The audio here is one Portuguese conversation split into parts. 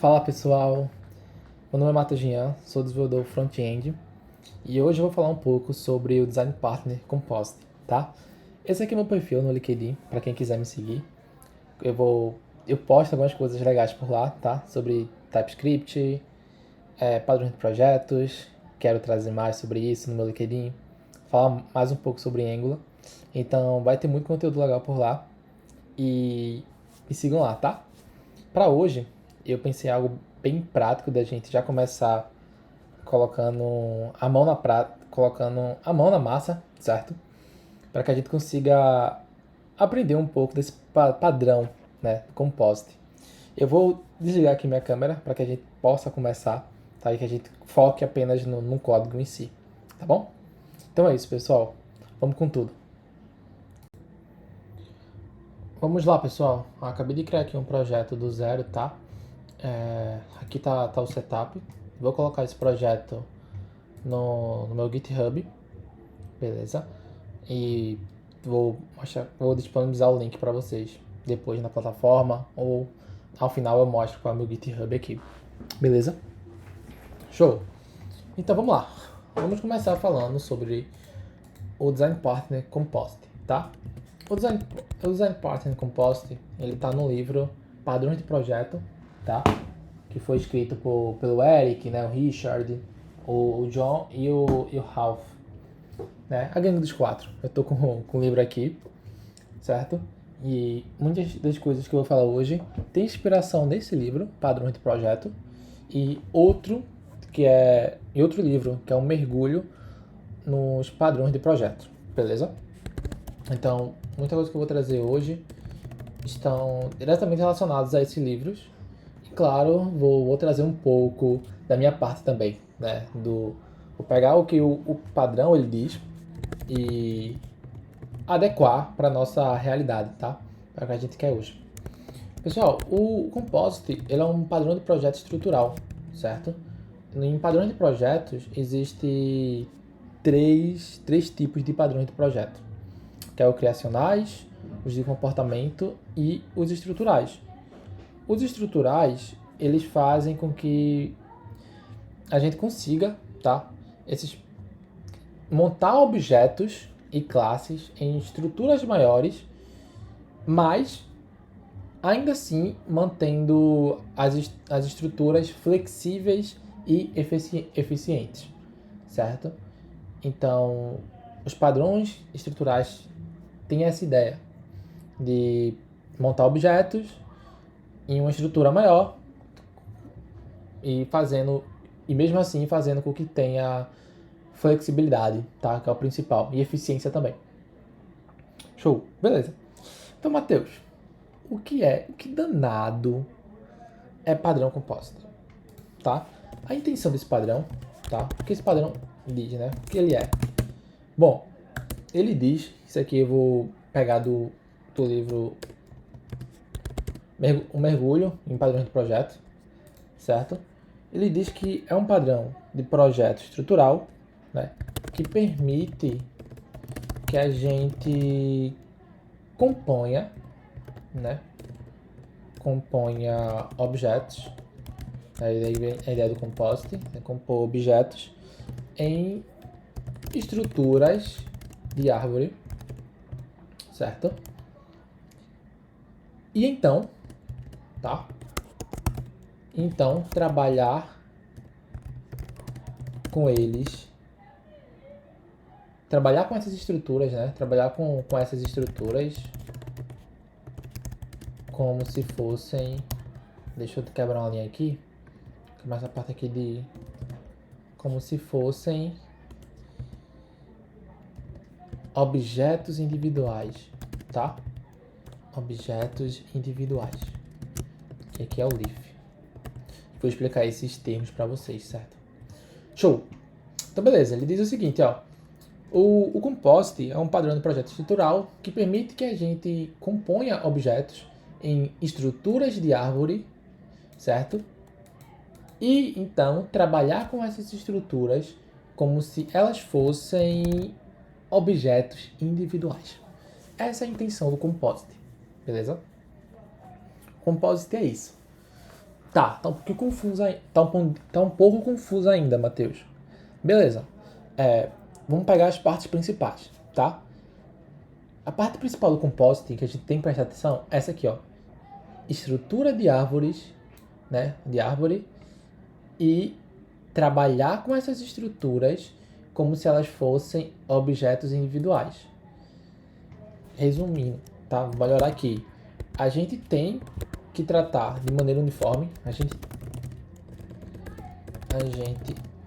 Fala pessoal, meu nome é Matheus Jean, sou desenvolvedor front-end e hoje eu vou falar um pouco sobre o Design Partner Compost, tá? Esse aqui é meu perfil no LinkedIn, para quem quiser me seguir. Eu posto algumas coisas legais por lá, tá? Sobre TypeScript, padrões de projetos, quero trazer mais sobre isso no meu LinkedIn, falar mais um pouco sobre Angular. Então vai ter muito conteúdo legal por lá e me sigam lá, tá? Para hoje, eu pensei em algo bem prático da gente já começar colocando a mão na prata, colocando a mão na massa, certo? Para que a gente consiga aprender um pouco desse padrão, né, compost. Eu vou desligar aqui minha câmera para que a gente possa começar, tá? E que a gente foque apenas no código em si, tá bom? Então é isso, pessoal. Vamos com tudo. Vamos lá, pessoal. Eu acabei de criar aqui um projeto do zero, tá? Aqui tá o setup. Vou colocar esse projeto no meu GitHub, beleza? E vou disponibilizar o link para vocês depois na plataforma ou ao final eu mostro qual é o meu GitHub aqui, beleza? Show! Então vamos lá. Vamos começar falando sobre o Design Partner Compost, tá? O Design Partner Compost, ele tá no livro Padrões de Projeto, tá? Que foi escrito pelo Eric, né, o Richard, o John e o Ralph, né? A gangue dos quatro. Eu tô com o livro aqui, certo? E muitas das coisas que eu vou falar hoje tem inspiração nesse livro, Padrões de Projeto, e outro livro, que é um mergulho nos padrões de projeto, beleza? Então, muita coisa que eu vou trazer hoje estão diretamente relacionados a esses livros. E claro, vou trazer um pouco da minha parte também, né? Vou pegar o que o padrão ele diz e adequar para nossa realidade, tá? Para o que a gente quer hoje. Pessoal, o Composite ele é um padrão de projeto estrutural, certo? Em padrões de projetos existe três tipos de padrões de projeto, que é o criacionais, os de comportamento e os estruturais. Os estruturais, eles fazem com que a gente consiga, tá? Montar objetos e classes em estruturas maiores, mas ainda assim mantendo as estruturas flexíveis e eficientes, certo? Então, os padrões estruturais têm essa ideia de montar objetos em uma estrutura maior e mesmo assim fazendo com que tenha flexibilidade, tá? Que é o principal, e eficiência também. Show, beleza. Então, Matheus, o que danado é padrão composto, tá? A intenção desse padrão, tá? O que esse padrão diz, né? O que ele é? Bom, ele diz, isso aqui eu vou pegar do livro Um Mergulho em Padrões de Projeto, certo? Ele diz que é um padrão de projeto estrutural, né? Que permite que a gente componha, né? Componha objetos. Aí vem a ideia do compost, né? Compor objetos em estruturas de árvore, certo? E então, tá? Então, trabalhar com eles, trabalhar com essas estruturas, né? Trabalhar com essas estruturas como se fossem... Deixa eu quebrar uma linha aqui. Começa a parte aqui de... Como se fossem objetos individuais, tá? Objetos individuais. Que aqui é o leaf. Vou explicar esses termos para vocês, certo? Show! Então, beleza. Ele diz o seguinte, ó. O Compost é um padrão de projeto estrutural que permite que a gente componha objetos em estruturas de árvore, certo? E, então, trabalhar com essas estruturas como se elas fossem objetos individuais. Essa é a intenção do Compost, beleza? Composit é isso. Tá um pouquinho confuso aí. Tá um pouco confuso ainda, Matheus. Beleza. Vamos pegar as partes principais, tá? A parte principal do compositing que a gente tem que prestar atenção é essa aqui, ó. Estrutura de árvores, né? De árvore. E trabalhar com essas estruturas como se elas fossem objetos individuais. Resumindo, tá? Vou melhorar aqui. A gente tem que tratar de maneira uniforme. A gente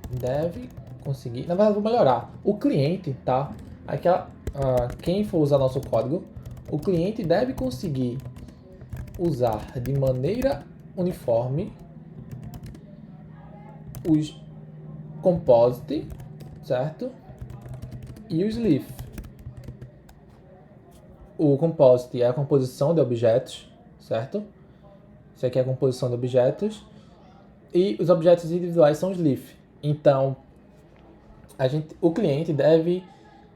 deve conseguir. Na verdade, vou melhorar. O cliente, tá? Quem for usar nosso código, o cliente deve conseguir usar de maneira uniforme os composite, certo? E os leaf. O composite é a composição de objetos, certo? Isso aqui é a composição de objetos. E os objetos individuais são os leaf. Então, o cliente deve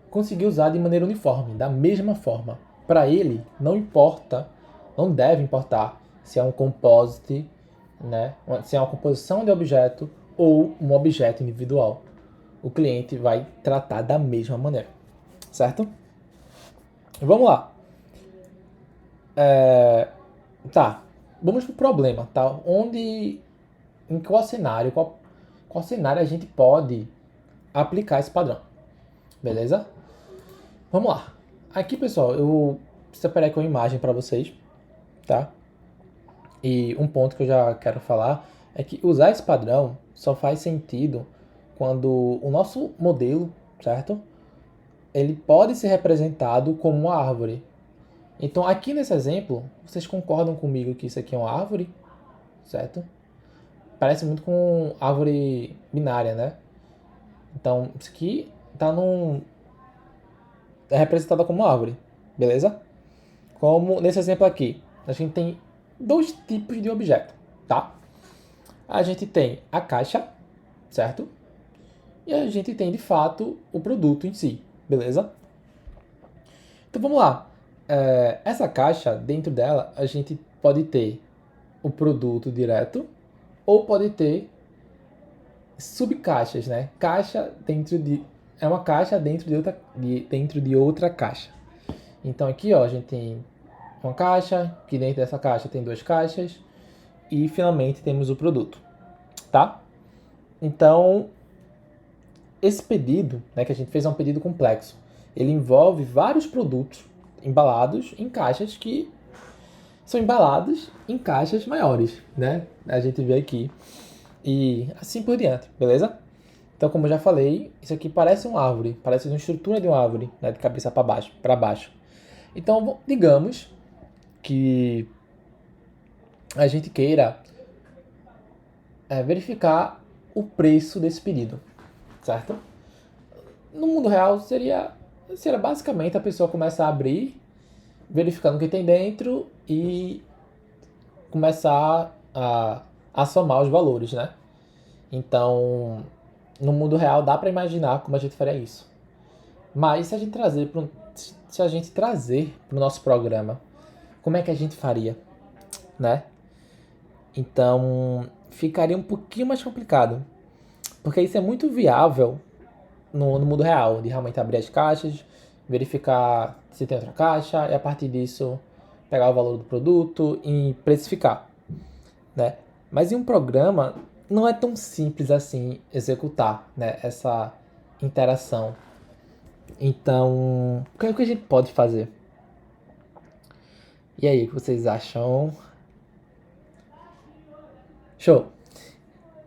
conseguir usar de maneira uniforme, da mesma forma. Para ele, não deve importar se é um composite, né? Se é uma composição de objeto ou um objeto individual. O cliente vai tratar da mesma maneira, certo? Vamos lá. Tá, vamos pro problema, tá? Em qual cenário a gente pode aplicar esse padrão, beleza? Vamos lá. Aqui, pessoal, eu separei aqui uma imagem para vocês, tá? E um ponto que eu já quero falar é que usar esse padrão só faz sentido quando o nosso modelo, certo? Ele pode ser representado como uma árvore. Então, aqui nesse exemplo, vocês concordam comigo que isso aqui é uma árvore, certo? Parece muito com árvore binária, né? Então, isso aqui é representada como uma árvore, beleza? Como nesse exemplo aqui, a gente tem dois tipos de objeto, tá? A gente tem a caixa, certo? E a gente tem, de fato, o produto em si, beleza? Então, vamos lá. Essa caixa, dentro dela, a gente pode ter o produto direto ou pode ter subcaixas, né? É uma caixa dentro de outra caixa. Então aqui, ó, a gente tem uma caixa, que dentro dessa caixa tem duas caixas e finalmente temos o produto, tá? Então, esse pedido, né, que a gente fez é um pedido complexo. Ele envolve vários produtos embalados em caixas que são embalados em caixas maiores, né? A gente vê aqui. E assim por diante, beleza? Então, como eu já falei, isso aqui parece uma árvore, parece uma estrutura de uma árvore, né, de cabeça para baixo. Então, digamos que a gente queira verificar o preço desse pedido, certo? No mundo real seria basicamente a pessoa começar a abrir, verificando o que tem dentro e começar a somar os valores, né? Então, no mundo real dá para imaginar como a gente faria isso. Mas se a gente trazer para o nosso programa, como é que a gente faria, né? Então, ficaria um pouquinho mais complicado. Porque isso é muito viável no mundo real, de realmente abrir as caixas, verificar se tem outra caixa e a partir disso pegar o valor do produto e precificar, né? Mas em um programa não é tão simples assim executar, né, essa interação. Então, o que a gente pode fazer? E aí, o que vocês acham? Show!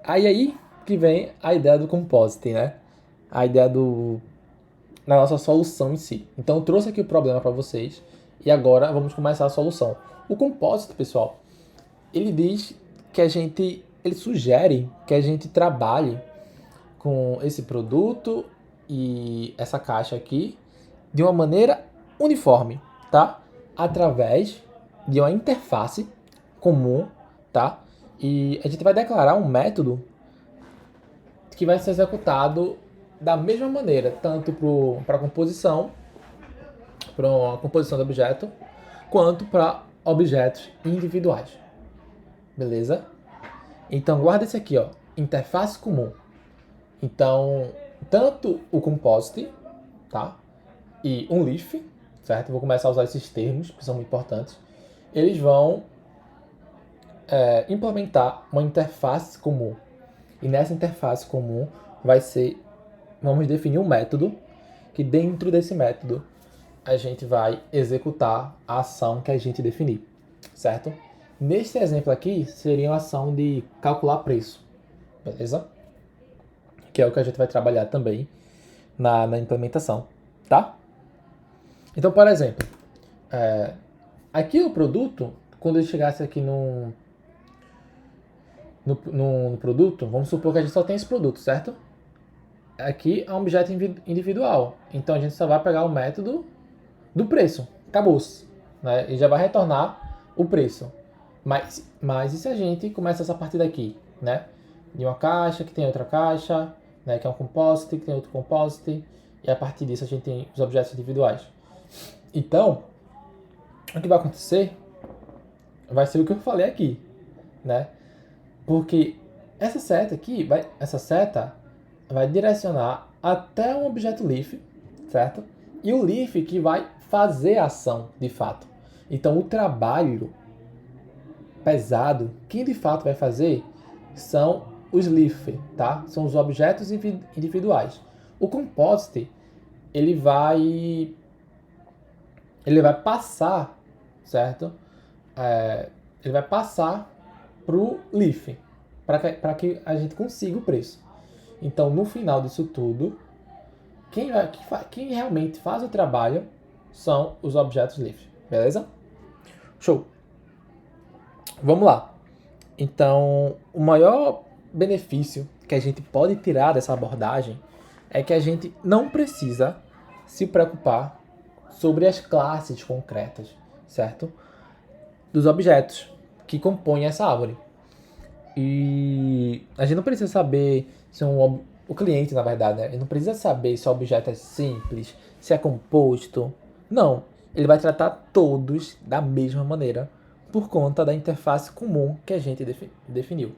Aí que vem a ideia do compositing, né? A ideia da nossa solução em si. Então eu trouxe aqui o problema para vocês e agora vamos começar a solução. O composite, pessoal, ele sugere que a gente trabalhe com esse produto e essa caixa aqui de uma maneira uniforme, tá? Através de uma interface comum, tá? E a gente vai declarar um método que vai ser executado da mesma maneira, tanto para a composição do objeto, quanto para objetos individuais. Beleza? Então, guarda esse aqui, ó, interface comum. Então, tanto o composite, tá? E um leaf, certo? Vou começar a usar esses termos, que são muito importantes. Eles vão implementar uma interface comum. E nessa interface comum vamos definir um método, que dentro desse método a gente vai executar a ação que a gente definir, certo? Neste exemplo aqui, seria uma ação de calcular preço, beleza? Que é o que a gente vai trabalhar também na implementação, tá? Então, por exemplo, aqui o produto, quando ele chegasse aqui no produto, vamos supor que a gente só tem esse produto, certo? Aqui é um objeto individual, então a gente só vai pegar o método do preço, acabou-se, né? E já vai retornar o preço. Mas e se a gente começa essa partida aqui, né? De uma caixa que tem outra caixa, né? Que é um composite, que tem outro composite, e a partir disso a gente tem os objetos individuais. Então, o que vai acontecer vai ser o que eu falei aqui, né? Porque essa seta aqui, essa seta vai direcionar até um objeto leaf, certo? E o leaf que vai fazer a ação, de fato. Então, o trabalho pesado, quem de fato vai fazer são os leaf, tá? São os objetos individuais. O composite, ele vai passar, certo? Ele vai passar pro leaf, para que a gente consiga o preço. Então, no final disso tudo, quem realmente faz o trabalho são os objetos leaf, beleza? Show! Vamos lá. Então, o maior benefício que a gente pode tirar dessa abordagem é que a gente não precisa se preocupar sobre as classes concretas, certo? Dos objetos que compõem essa árvore. E a gente não precisa saber se o cliente, na verdade, né? Ele não precisa saber se o objeto é simples, se é composto. Não. Ele vai tratar todos da mesma maneira por conta da interface comum que a gente definiu.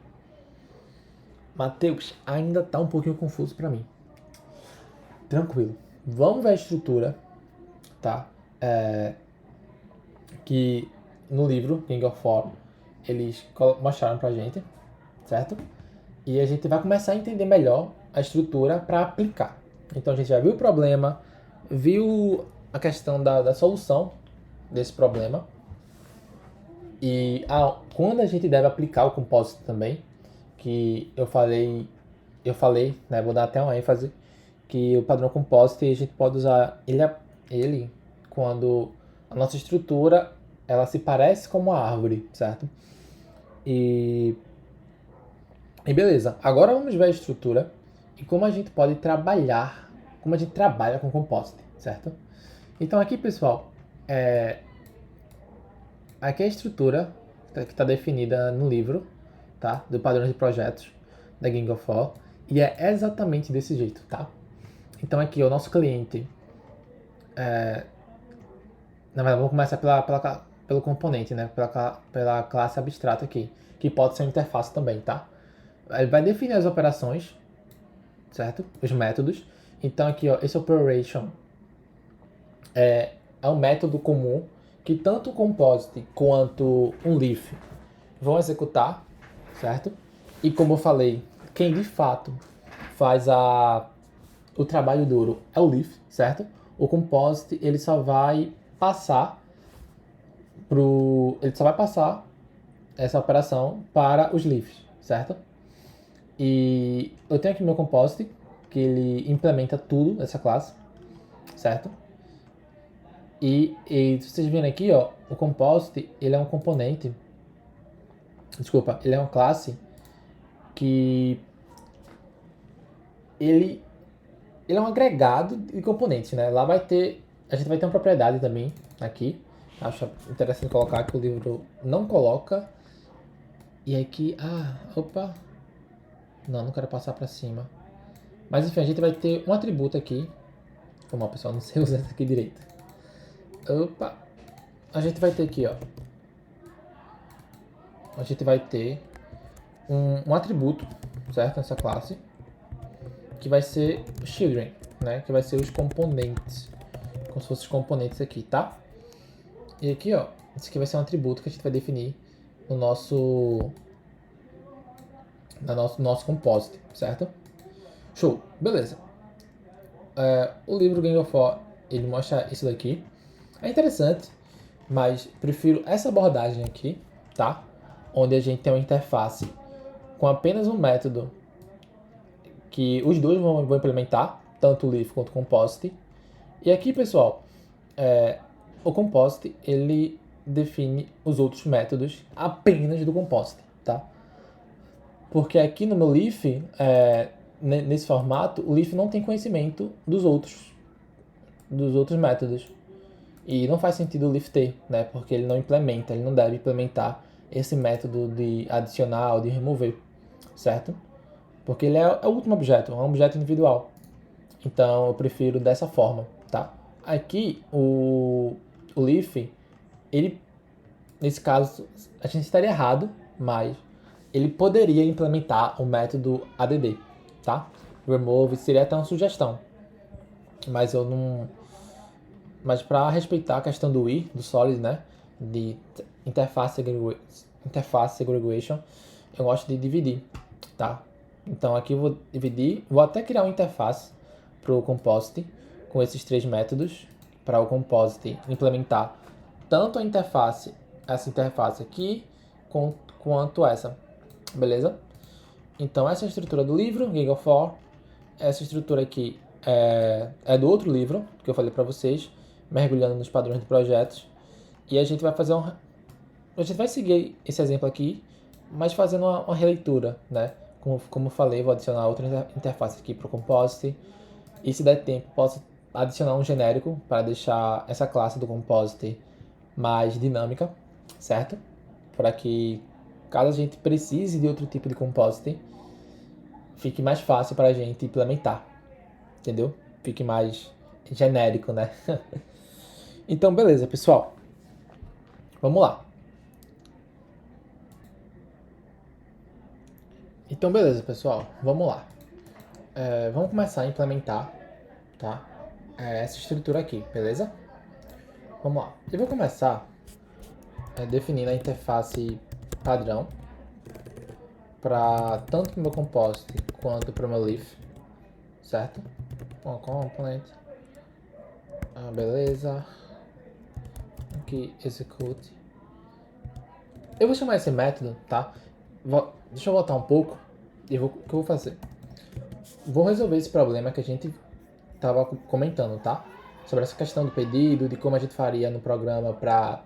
Matheus, ainda está um pouquinho confuso para mim. Tranquilo. Vamos ver a estrutura, tá? Que no livro King of War eles mostraram pra gente, certo? E a gente vai começar a entender melhor a estrutura para aplicar. Então a gente já viu o problema, viu a questão da solução desse problema. E quando a gente deve aplicar o composite também, que eu falei, né, vou dar até uma ênfase, que o padrão composite a gente pode usar ele quando a nossa estrutura ela se parece com uma árvore, certo? E beleza, agora vamos ver a estrutura e como a gente pode trabalhar, como a gente trabalha com composite, certo? Então aqui, pessoal, aqui é a estrutura que está definida no livro, tá? Do padrão de projetos da King of War, e é exatamente desse jeito, tá? Então aqui o nosso cliente, na verdade vamos começar pelo componente, né? Pela classe abstrata aqui, que pode ser uma interface também, tá? Ele vai definir as operações, certo? Os métodos. Então aqui, ó, esse operation é um método comum que tanto o composite quanto um leaf vão executar, certo? E como eu falei, quem de fato faz o trabalho duro é o leaf, certo? O composite ele só vai passar essa operação para os leaves, certo? E eu tenho aqui meu composite, que ele implementa tudo dessa classe, certo? E se vocês verem aqui, ó, o composite, ele é um componente, ele é uma classe que ele é um agregado de componentes, né? Lá a gente vai ter uma propriedade também aqui. Acho interessante colocar que o livro não coloca. E aqui, não quero passar para cima. Mas enfim, a gente vai ter um atributo aqui. Como o pessoal não sei usar isso aqui direito. A gente vai ter aqui, ó. A gente vai ter um atributo, certo? Nessa classe, que vai ser children, né? Que vai ser os componentes, como se fossem os componentes aqui, tá? E aqui, ó, esse aqui vai ser um atributo que a gente vai definir no nosso nosso composite, certo? Show, beleza. O livro Gang of War, ele mostra isso daqui. É interessante, mas prefiro essa abordagem aqui, tá? Onde a gente tem uma interface com apenas um método que os dois vão implementar, tanto o Leaf quanto o Composite. E aqui, pessoal, o Composite, ele define os outros métodos apenas do Composite, tá? Porque aqui no meu Leaf, nesse formato, o Leaf não tem conhecimento dos outros métodos. E não faz sentido o Leaf ter, né? Porque ele não implementa, ele não deve implementar esse método de adicionar ou de remover, certo? Porque ele é o último objeto, é um objeto individual. Então eu prefiro dessa forma, tá? Aqui o Leaf, ele, nesse caso, a gente estaria errado, mas ele poderia implementar o método add, tá? Remove seria até uma sugestão, mas eu não. Mas para respeitar a questão do I, do Solid, né? De interface segregation, eu gosto de dividir, tá? Então aqui eu vou dividir, vou até criar uma interface para o Composite com esses três métodos para o Composite implementar tanto a interface, essa interface aqui, quanto essa, beleza? Então essa é a estrutura do livro, Gang of War. Essa estrutura aqui é do outro livro que eu falei para vocês, mergulhando nos padrões de projetos. E a gente vai fazer a gente vai seguir esse exemplo aqui, mas fazendo uma releitura, né? Como eu falei, vou adicionar outra interface aqui para o Composite. E se der tempo, posso adicionar um genérico para deixar essa classe do Composite mais dinâmica, certo? Para que, caso a gente precise de outro tipo de Composite, fique mais fácil para a gente implementar, entendeu? Fique mais genérico, né? Então, beleza, pessoal. Vamos lá. Então, beleza, pessoal. Vamos lá. Vamos começar a implementar, tá? Essa estrutura aqui, beleza? Vamos lá. Eu vou começar definindo a interface padrão para tanto para o meu Composite quanto para o meu Leaf, certo? Um component. Beleza. Aqui, execute. Eu vou chamar esse método, tá? Deixa eu voltar um pouco e o que eu vou fazer? Vou resolver esse problema que a gente estava comentando, tá? Sobre essa questão do pedido, de como a gente faria no programa para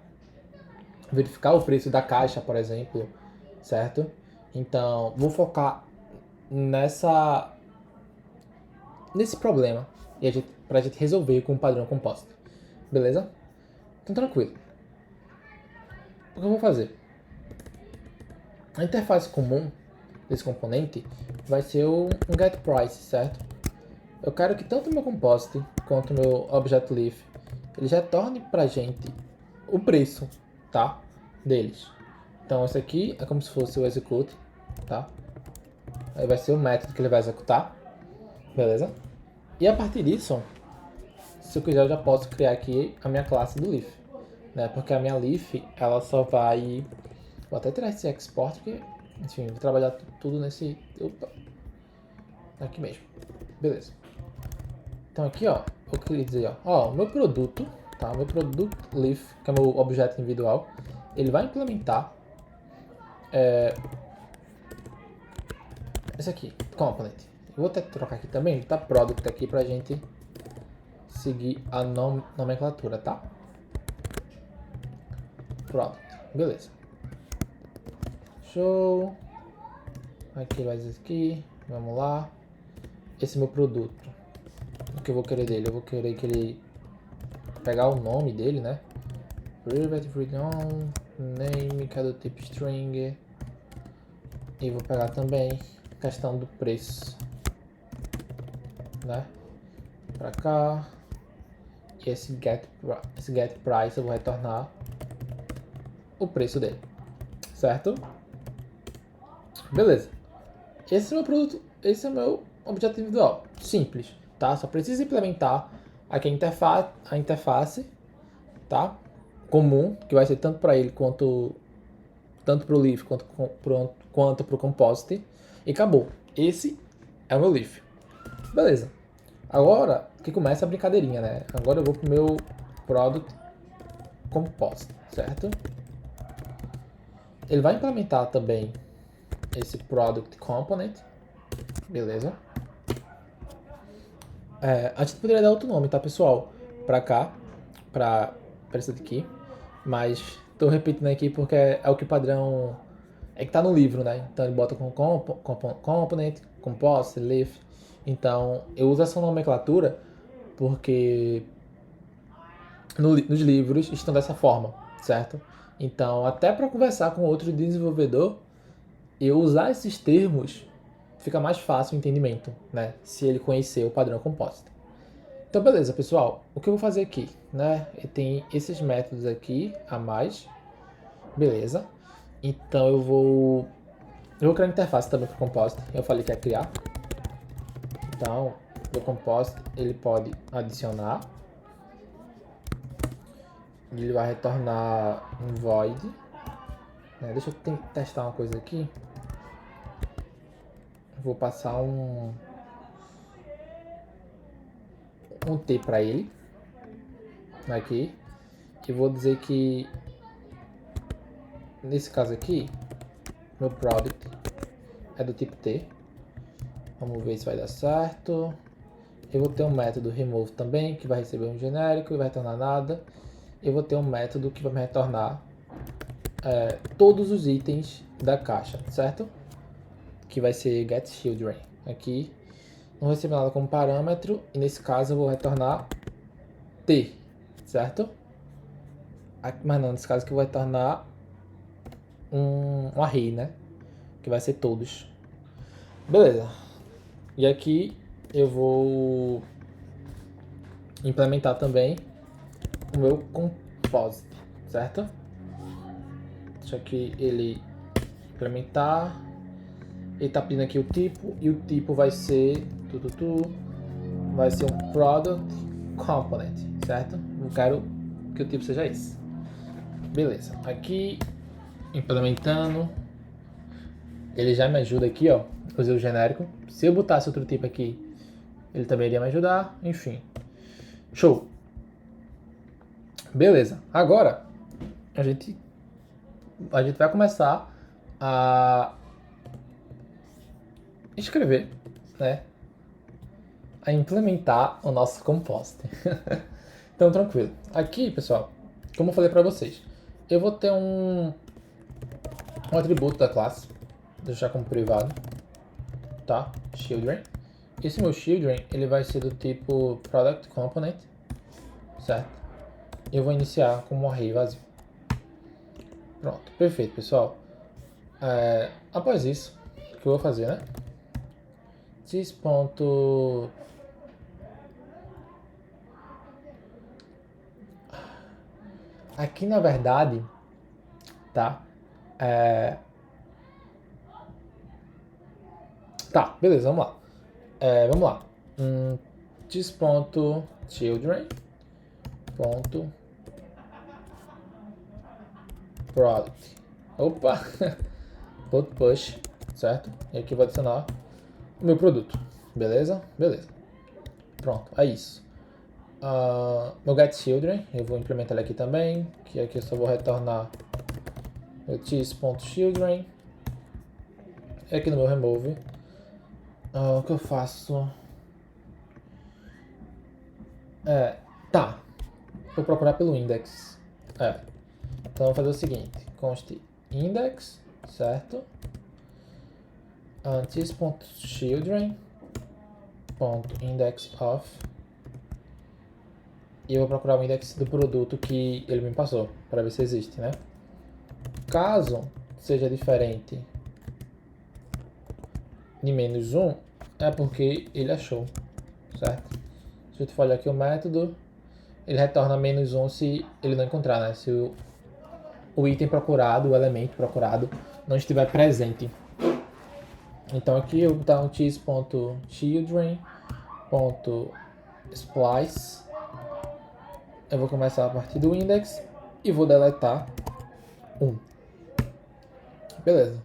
verificar o preço da caixa, por exemplo, certo? Então, vou focar nesse problema e pra gente resolver com o padrão composto. Beleza? Então, tranquilo. O que eu vou fazer? A interface comum desse componente vai ser um getPrice, certo? Eu quero que tanto o meu Composite quanto o meu ObjectLeaf ele já retorne pra gente o preço, tá? Deles. Então esse aqui é como se fosse o execute, tá? Aí vai ser o método que ele vai executar, beleza? E a partir disso, se eu quiser eu já posso criar aqui a minha classe do Leaf, né? Porque a minha Leaf, ela só vai... Vou até tirar esse export, porque, enfim, vou trabalhar tudo nesse... Opa! Aqui mesmo. Beleza. Então aqui, ó, eu queria dizer, ó, o meu produto, tá? O meu produto Leaf, que é o meu objeto individual, ele vai implementar esse aqui, component. Eu vou até trocar aqui também, tá? Product aqui pra gente seguir a nomenclatura, tá? Product, beleza. Show. Aqui vai isso aqui, vamos lá. Esse é meu produto. O que eu vou querer dele? Eu vou querer que ele pegar o nome dele, né? Private freedom, name, que é do tipo string. E vou pegar também a questão do preço, né? Pra cá. E esse get price eu vou retornar o preço dele, certo? Beleza. Esse é o meu produto, esse é o meu objeto individual. Simples, tá? Só precisa implementar aqui a interface, tá? Comum, que vai ser tanto para ele quanto tanto para o Leaf quanto para o Composite. E acabou. Esse é o meu Leaf. Beleza. Agora que começa a brincadeirinha, né? Agora eu vou pro meu Product Composite, certo? Ele vai implementar também esse Product Component, beleza? A gente poderia dar outro nome, tá, pessoal? Pra cá, pra esse daqui, mas tô repetindo aqui porque é o que padrão é que tá no livro, né? Então ele bota com Component, Composite, Leaf. Então eu uso essa nomenclatura porque nos livros estão dessa forma, certo? Então, até para conversar com outro desenvolvedor, eu usar esses termos fica mais fácil o entendimento, né? Se ele conhecer o padrão Composite. Então, beleza, pessoal. O que eu vou fazer aqui, né? Tem esses métodos aqui a mais, beleza? Então eu vou criar uma interface também para o Composite. Eu falei que ia criar. Então, o Composite ele pode adicionar. Ele vai retornar um void. Deixa eu testar uma coisa aqui. Vou passar um T para ele aqui e vou dizer que nesse caso aqui meu product é do tipo T. Vamos ver se vai dar certo. Eu vou ter um método remove também que vai receber um genérico e vai retornar nada. Eu vou ter um método que vai me retornar todos os itens da caixa, certo? Que vai ser getChildren. Aqui não recebo nada como parâmetro e nesse caso eu vou retornar T, certo? Mas não, nesse caso que eu vou retornar um array, né? Que vai ser todos. Beleza. E aqui eu vou implementar também o meu composite, certo? Deixa aqui ele implementar. Ele tá pedindo aqui o tipo e o tipo vai ser vai ser um product component, certo? Eu quero que o tipo seja esse. Beleza. Aqui implementando, ele já me ajuda aqui, ó. Usei o genérico. Se eu botasse outro tipo aqui, ele também iria me ajudar. Enfim, show. Beleza. Agora a gente vai começar a escrever, né? A implementar o nosso Composite. Então, tranquilo. Aqui, pessoal, como eu falei para vocês, eu vou ter um atributo da classe, vou deixar como privado, tá? Children. Esse meu children, ele vai ser do tipo product component, certo? Eu vou iniciar como um array vazio. Pronto, perfeito, pessoal. Após isso, o que eu vou fazer, né? This ponto aqui na verdade, tá? Tá, beleza, vamos lá. Vamos lá. This ponto children ponto product. Opa! Ponto push, certo? E aqui eu vou adicionar o meu produto. Beleza? Beleza. Pronto, é isso. Meu getChildren, eu vou implementar ele aqui também, que aqui eu só vou retornar meu this.children. E aqui no meu remove, o que eu faço? Tá. Vou procurar pelo index. Então vou fazer o seguinte, const index, certo? This.children.index of. E eu vou procurar o index do produto que ele me passou, para ver se existe, né? Caso seja diferente de -1, é porque ele achou, certo? Se eu for olhar aqui o método, ele retorna -1 se ele não encontrar, né? Se o item procurado, o elemento procurado, não estiver presente Então aqui eu vou botar um x.children.splice. Eu vou começar a partir do index e vou deletar 1. Beleza.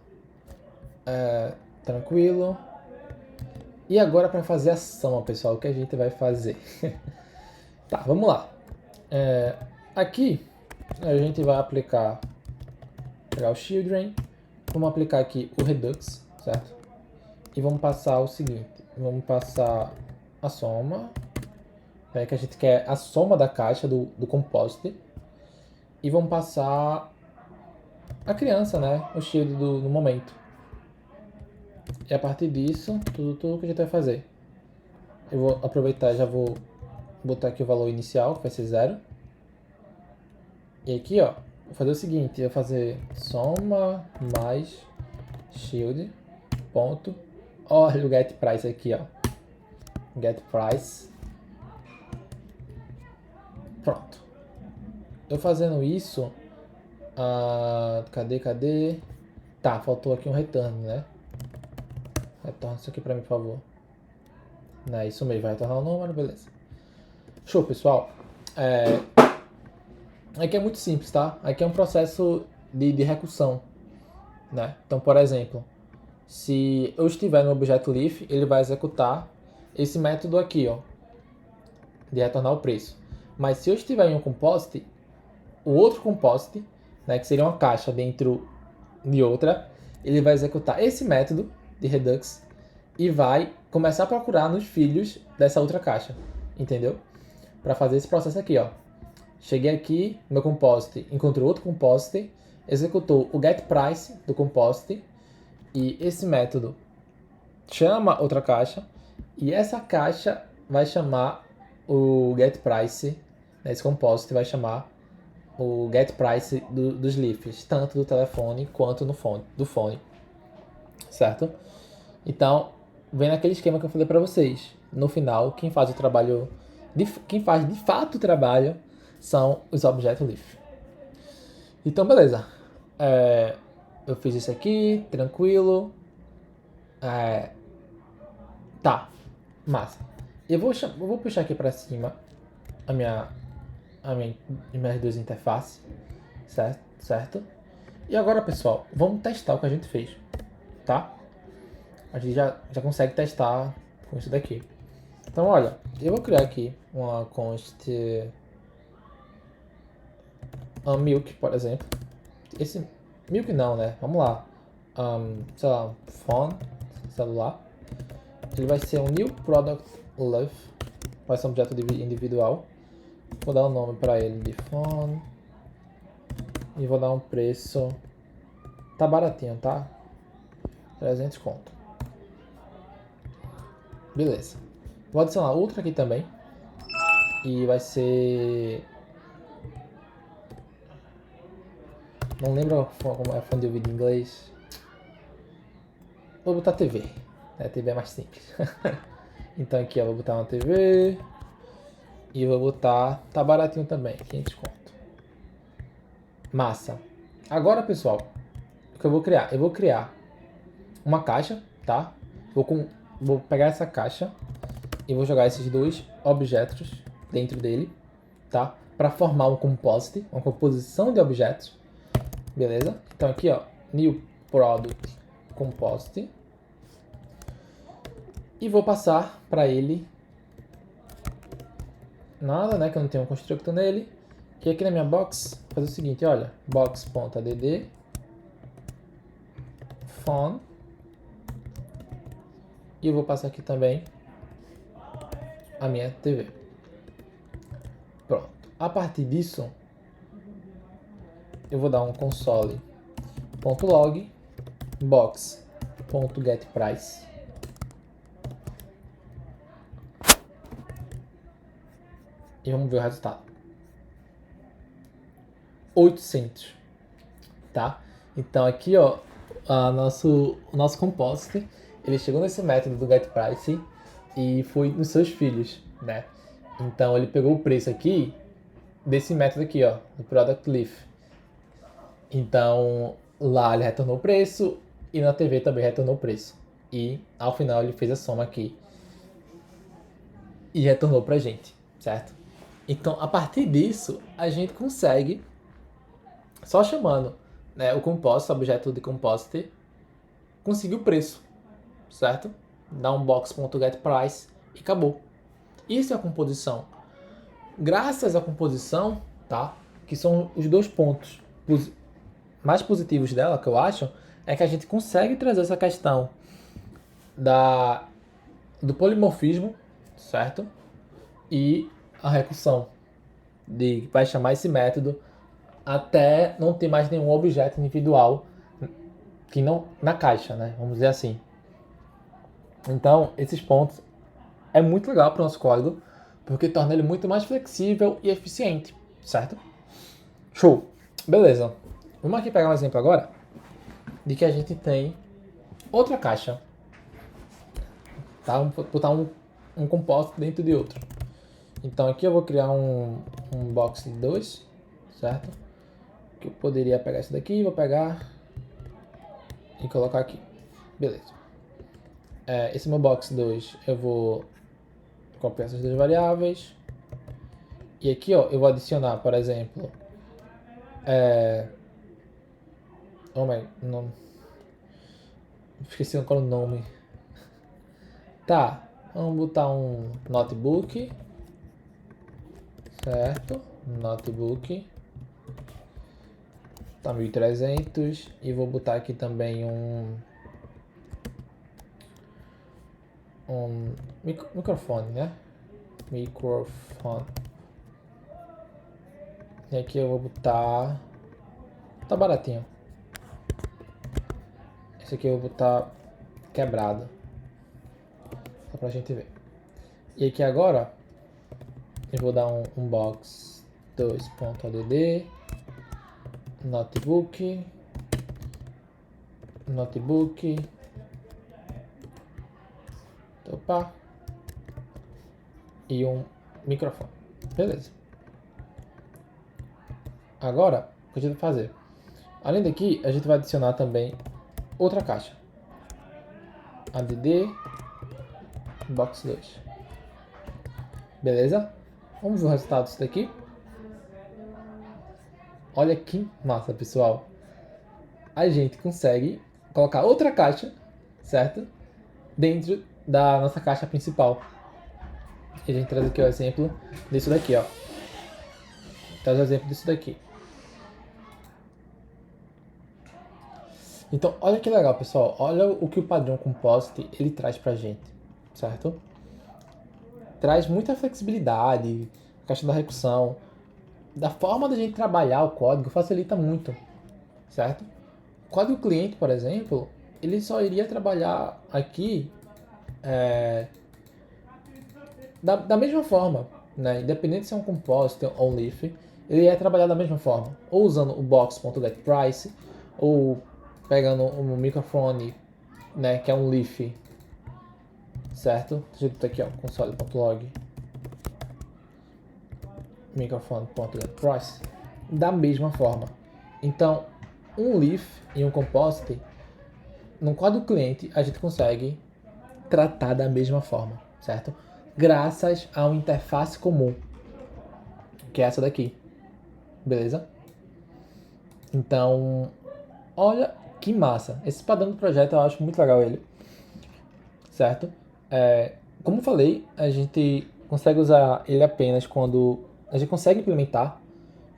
Tranquilo. E agora para fazer a soma, pessoal, o que a gente vai fazer? Tá, vamos lá. Aqui a gente vai aplicar, pegar o children, vamos aplicar aqui o redux, certo? E vamos passar o seguinte, vamos passar a soma, que a gente quer a soma da caixa do compost, e vamos passar a criança, né, o shield no momento. E a partir disso, tudo que a gente vai fazer. Eu vou aproveitar e já vou botar aqui o valor inicial, que vai ser 0. E aqui, ó, vou fazer o seguinte, eu vou fazer soma mais shield ponto. Olha o get price aqui, ó. Get price. Pronto. Eu fazendo isso, cadê? Tá, faltou aqui um return, né? Retorna isso aqui pra mim, por favor. Não é isso mesmo, vai retornar o número, beleza. Show, pessoal. Aqui é muito simples, tá? Aqui é um processo de recursão, né? Então, por exemplo, se eu estiver no objeto leaf, ele vai executar esse método aqui, ó, de retornar o preço. Mas se eu estiver em um compost, o outro compost, né, que seria uma caixa dentro de outra, ele vai executar esse método de redux e vai começar a procurar nos filhos dessa outra caixa, entendeu? Para fazer esse processo aqui, ó. Cheguei aqui, meu compost encontrou outro compost, executou o getPrice do compost e esse método chama outra caixa e essa caixa vai chamar o getPrice, né, esse compost vai chamar o getPrice dos leafs, tanto do telefone quanto do fone, certo? Então, vem naquele esquema que eu falei para vocês. No final, quem faz o trabalho, quem faz de fato o trabalho são os objetos leaf. Então, beleza. Eu fiz isso aqui, tranquilo. Tá, massa. Eu vou puxar aqui para cima as minhas duas interfaces, certo? E agora, pessoal, vamos testar o que a gente fez, tá? A gente já consegue testar com isso daqui. Então, olha, eu vou criar aqui uma const milk, por exemplo. Esse milk não, né? Vamos lá. Sei lá, phone, celular. Ele vai ser um new product love. Vai ser um objeto individual. Vou dar um nome para ele de phone. E vou dar um preço. Tá baratinho, tá? 300 conto. Beleza. Vou adicionar outro aqui também. E vai ser... Não lembro como é fone de ouvido em inglês. Vou botar TV. A TV é mais simples. Então aqui eu vou botar uma TV. E vou botar... Tá baratinho também. 500 conto. Massa. Agora, pessoal, o que eu vou criar? Eu vou criar uma caixa, tá? Vou pegar essa caixa e vou jogar esses dois objetos dentro dele, tá? Para formar um composite, uma composição de objetos, beleza? Então aqui, ó, new product composite e vou passar para ele nada, né? Que eu não tenho um constructor nele. E aqui na minha box, fazer o seguinte, olha, box.add phone e eu vou passar aqui também a minha TV. Pronto. A partir disso, eu vou dar um console.log box.getPrice e vamos ver o resultado. 800, tá? Então aqui, ó, o nosso compost, ele chegou nesse método do getPrice e foi nos seus filhos, né? Então ele pegou o preço aqui desse método aqui, ó, do product leaf. Então lá ele retornou o preço e na TV também retornou o preço. e ao final ele fez a soma aqui e retornou pra gente, certo? Então, a partir disso, a gente consegue, só chamando, né, o composite, objeto de composite, conseguir o preço, certo? Dá um box.getPrice e acabou. Isso é a composição. Graças à composição, tá? Que são os dois pontos mais positivos dela, que eu acho, é que a gente consegue trazer essa questão do polimorfismo, certo? E a recursão, vai chamar esse método até não ter mais nenhum objeto individual que não na caixa, né? Vamos dizer assim. Então, esses pontos é muito legal para o nosso código, porque torna ele muito mais flexível e eficiente, certo? Show! Beleza. Vamos aqui pegar um exemplo agora de que a gente tem outra caixa. Tá? Vamos botar um composto dentro de outro. Então aqui eu vou criar um box de 2, certo? Que eu poderia pegar isso daqui, vou pegar e colocar aqui. Beleza. Esse meu box 2 eu vou copiar essas duas variáveis. E aqui, ó, eu vou adicionar, por exemplo, não, esqueci qual é o nome. Tá, vamos botar um notebook, certo? Notebook, tá 1300, e vou botar aqui também um microfone, né? Microfone. E aqui eu vou botar, tá baratinho. Esse aqui eu vou botar quebrado, só pra gente ver. E aqui agora eu vou dar um box 2.add notebook opa, e um microfone. Beleza. Agora, o que a gente vai fazer? Além daqui, a gente vai adicionar também outra caixa. Add box 2. Beleza? Vamos ver o resultado disso daqui. Olha que massa, pessoal. A gente consegue colocar outra caixa, certo? Dentro da nossa caixa principal. E a gente traz aqui o exemplo disso daqui, ó. Traz o exemplo disso daqui. Então, olha que legal, pessoal. Olha o que o padrão Composite ele traz pra gente, certo? Traz muita flexibilidade, a questão da recursão, da forma da gente trabalhar o código facilita muito, certo? O código cliente, por exemplo, ele só iria trabalhar aqui da mesma forma, né? Independente se é um Composite ou um Leaf, ele ia trabalhar da mesma forma, ou usando o box.getPrice, ou pegando um microfone, né, que é um Leaf, certo? Deixa eu botar aqui, ó, console.log microfone.getPrice da mesma forma. Então, um Leaf e um Composite, no código cliente, a gente consegue tratar da mesma forma, certo? Graças a uma interface comum, que é essa daqui, beleza? Então, olha que massa. Esse padrão do projeto eu acho muito legal ele, certo? Como eu falei, a gente consegue usar ele apenas quando a gente consegue implementar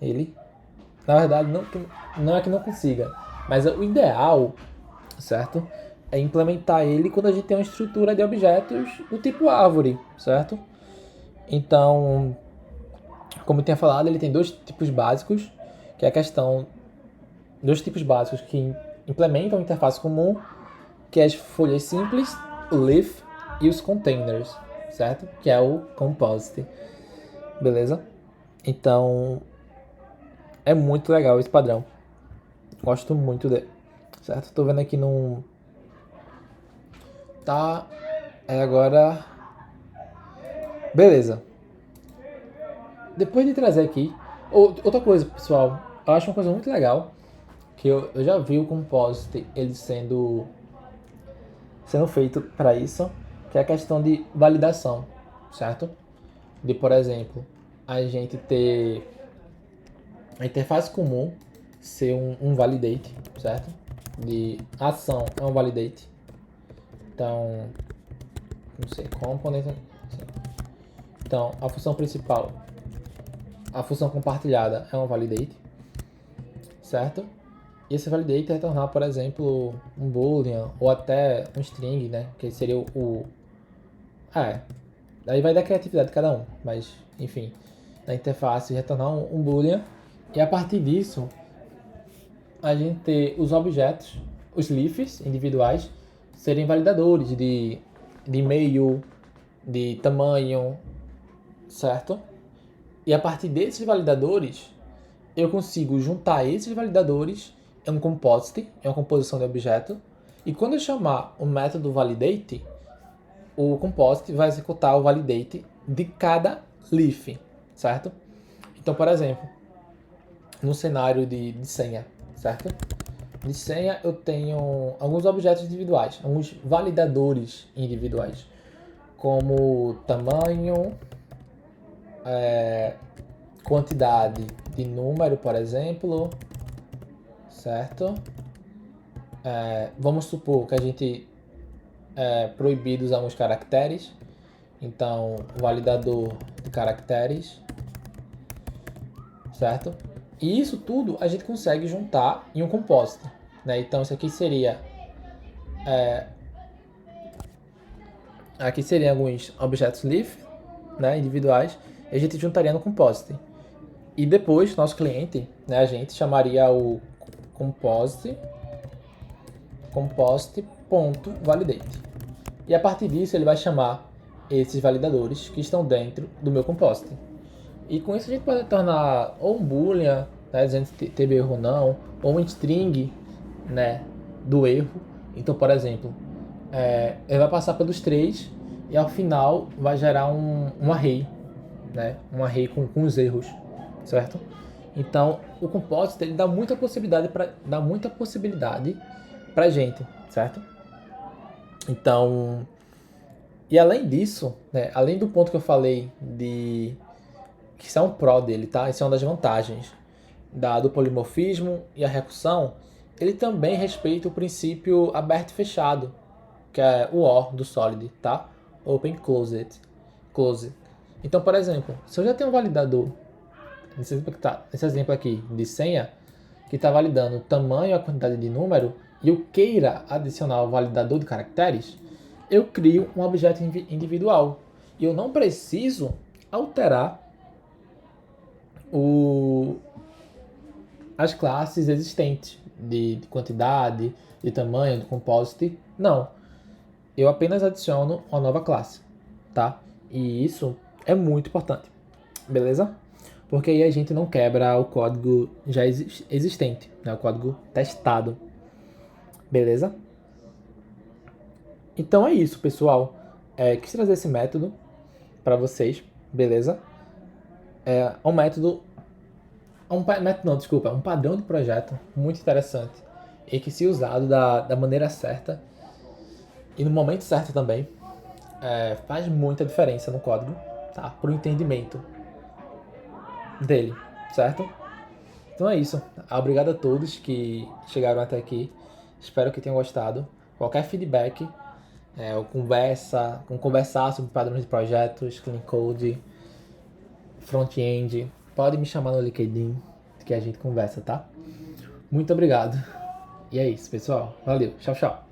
ele. Na verdade, não é que não consiga, mas o ideal, certo? É implementar ele quando a gente tem uma estrutura de objetos do tipo árvore, certo? Então, como eu tinha falado, ele tem dois tipos básicos, que é a questão dois tipos básicos que implementam a interface comum, que é as folhas simples, o leaf, e os containers, certo? Que é o composite, beleza? Então, é muito legal esse padrão. Gosto muito dele, certo? Tô vendo aqui num... Tá, agora... Beleza. Depois de trazer aqui... Outra coisa, pessoal. Eu acho uma coisa muito legal, que eu já vi o composite, ele sendo sendo feito para isso, que é a questão de validação, certo? De, por exemplo, a gente ter a interface comum ser um validate, certo? De ação é um validate. Então, não sei, componente. Então, a função principal, a função compartilhada é um validate, certo? E esse validate retornar, por exemplo, um boolean ou até um string, né? Que seria daí vai da criatividade de cada um, mas enfim, na interface retornar um boolean e a partir disso a gente ter os objetos, os leafs individuais serem validadores de e-mail, de tamanho, certo? E a partir desses validadores eu consigo juntar esses validadores em um composite, em uma composição de objeto, e quando eu chamar o método validate, o composite vai executar o validate de cada leaf, certo? Então, por exemplo, no cenário de senha, certo? De senha eu tenho alguns objetos individuais, alguns validadores individuais, como tamanho, quantidade de número, por exemplo, certo? Vamos supor que a gente é proibido usar uns caracteres, então validador de caracteres, certo? E isso tudo a gente consegue juntar em um composite, né? Então isso aqui seria aqui seriam alguns objetos leaf, né, individuais, e a gente juntaria no composite. E depois nosso cliente, né, a gente chamaria o composite.validate. E a partir disso ele vai chamar esses validadores que estão dentro do meu composite. E com isso a gente pode tornar ou um boolean, né, dizendo se teve erro ou não, ou um string, né, do erro. Então, por exemplo, ele vai passar pelos três e ao final vai gerar um array, né, um array com os erros, certo? Então, o composite ele dá muita possibilidade para gente, certo? Então, e além disso, né, além do ponto que eu falei que isso é um pró dele, tá? Isso é uma das vantagens do polimorfismo e a recursão. Ele também respeita o princípio aberto e fechado, que é o OR do Solid, tá? Open, closed. Então, por exemplo, se eu já tenho um validador, nesse exemplo aqui de senha, que está validando o tamanho e a quantidade de número, e eu queira adicionar o validador de caracteres, eu crio um objeto individual. E eu não preciso alterar as classes existentes de quantidade, de tamanho, do composite. Não. Eu apenas adiciono uma nova classe, tá? E isso é muito importante, beleza? Porque aí a gente não quebra o código já existente, né? O código testado, beleza? Então é isso, pessoal. Quis trazer esse método para vocês, beleza? É um padrão de projeto muito interessante e que, se usado da maneira certa e no momento certo também, faz muita diferença no código, tá? Pro entendimento dele, certo? Então é isso. Obrigado a todos que chegaram até aqui. Espero que tenham gostado. Qualquer feedback, ou conversar sobre padrões de projetos, clean code, front-end, pode me chamar no LinkedIn que a gente conversa, tá? Muito obrigado. E é isso, pessoal. Valeu. Tchau, tchau.